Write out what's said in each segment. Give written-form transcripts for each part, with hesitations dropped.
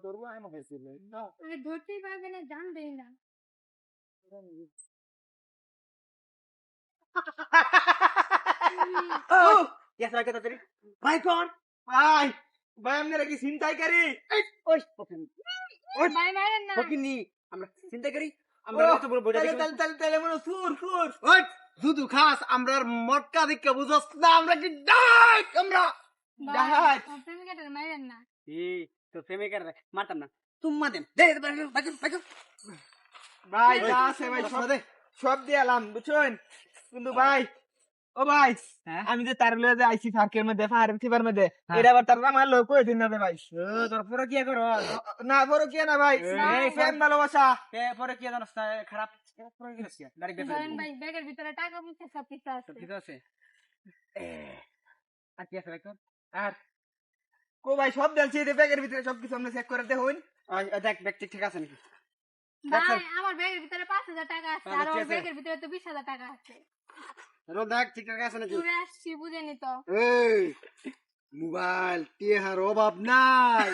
করবো আমি হয়েছিল না ধরতেই পারবে না, জানবেই না। ভাই কোন ভাই ভাই আপনারা কি চিন্তাই করি ভাই মারেন না। আমরা চিন্তা করি আমরা কত বড় বইটা দেখি তাহলে মনে সুর সুর দুধু খাস আমরা মটকা দিকে বুঝছ না আমরা কি ডাক আমরা ভাই, প্রেমিকাটার মারেন না। তো প্রেমিকার মারতাম না তুম্মা দেন দে ভাই যা আছে ভাই সব দিয়ালাম বুঝছেন কিন্তু ভাই ও ভাই আমি যে তার লয়ে যে আইছি পার্কের মধ্যে পাহাড়ের থিবার মধ্যে এটা আবার তার আমার লোক কই দিন না রে ভাই তোর পরে কি করো না বড় কি না ভাই এই প্রেম ভালোবাসা পরে কি জানোস খারাপ পরে কি হচ্ছে গাড়ি ধরেন ভাই, ব্যাগের ভিতরে টাকা পয়সা সব কিছু আছে। ঠিক আছে আর কি আছে ভাই তোর আর কো ভাই সব দেলছি এই ব্যাগের ভিতরে সবকিছু আমরা চেক করে দেখুন দেখ ব্যাগ ঠিক আছে নাকি ভাই আমার ব্যাগের ভিতরে 5,000 টাকা আছে, আর ওর ব্যাগের ভিতরে তো 20,000 টাকা আছে। দেখ ঠিক আছে নাকি ঘুরে আসছি, বুঝেনি তো। এই মোবাইল টিহার অভাব নাই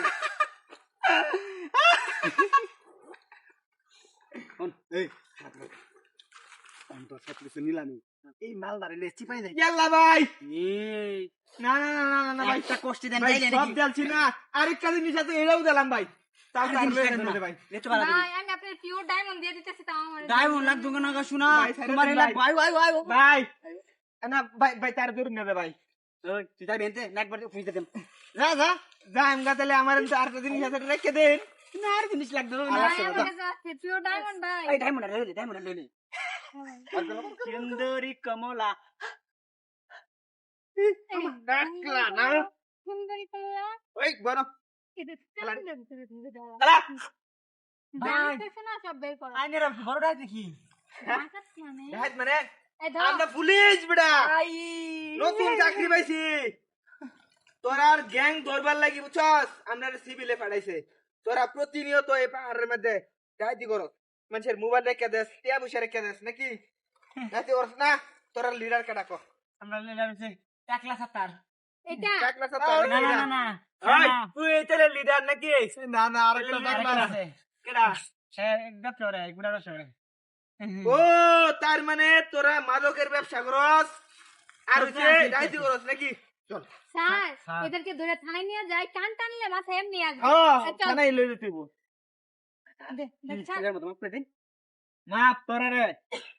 এই অন্তর সব কিছু নিলামি এই মালদারে লেচি পাই নাই ইয়াল্লা ভাই না না না না না ভাই একটা কষ্টি দেন ভাই যাইলে সব নাকি দেলছি না আরেকটা জিনিস আছে এটাও দিলাম ভাই তাও তার লয়ে ভাই একটু ভালো ভাই আমি আপনার পিওর ডায়মন্ড দিয়ে দিতেছি, তাও আমার ডায়মন্ড লাগতো না শোনা ভাই, ছাইরা তোমার দেন এলাক ভাই। ভাই ভাই ভাই ভাই না ভাই ভাই তার ধরুন না ভাই তুই যাই বেনতে একবার ফুইতে দেন যা যা যা আমগা তাহলে আমার আরেকটা জিনিস আছে রেখে দেন না আর জিনিস লাগতো না ভাই আমার কাছে আছে পিওর ডায়মন্ড ভাই। এই ডায়মন্ড লইলে সুন্দরী কমলা ডাকলা না সুন্দরী কমলা ওই বড় এটা খেলাড়ি। ভাই ভাই তো শোনা সব বের করো। আইনের বড়টা দেখি ডাকাত মানে দেখ মানে এই ধরো। আমরা পুলিশ বেটা আই নতুন চাকরি পাইছি তোরার গ্যাং ধরবার লাগি বুঝছস আমরা সিভিলে পাঠাইছে তোরা প্রতিনিয়ত এই পাহাড়ের মধ্যে ডাইতি করস মানুষের মোবাইল রেখে দেস টিয়া পয়সা রেখে দেস নাকি ডাইতি করস না তোরা লিডার কে ডাকো আমরা লইলাম সে একলা সাতার এটা ডাকলা সব না না না না তুই এইটারে লিডার নাকি না না আরেকটা ডাকবা আছে কেডা সে একদম চড়ে গুড়ারও চড়ে ও তার মানে তোরা মাদকের ব্যবসা করস আর হচ্ছে ডাইতি করস নাকি চল স্যার এদেরকে ধরে থানায় নিয়ে যাই, টান টানলে মাথা এমনি আসবে। হ্যাঁ এই চল। থানায় লই দিতে দেখছান? এর মতো মাপ করে দিন মাপ তোরা রে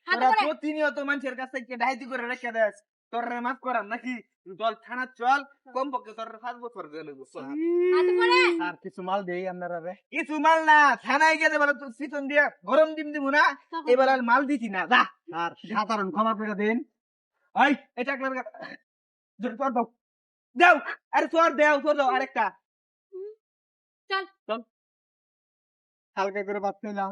হাত তোরা করে। প্রতিনিয়ত মানুষের কাছ থেকে ডাইতি করে রেখে দেস তোরা মাফ করাম নাকি দল থানা চল কমপক্ষে তোর 5 বছর জেলে হাত করে। আর কিছু মাল দেই আপনারা রে কিছু মাল না থানায় গেলে বলে তুই সিতন দিয়া গরম ডিম দিব না এবার আর মাল দিতি না যা আর সাধারণ ক্ষমা করে দেন ওই এটা একলা জোর তোর দাও দাও আরে তোর দাও আরেকটা চল। হালকা করে বাদ পেলাম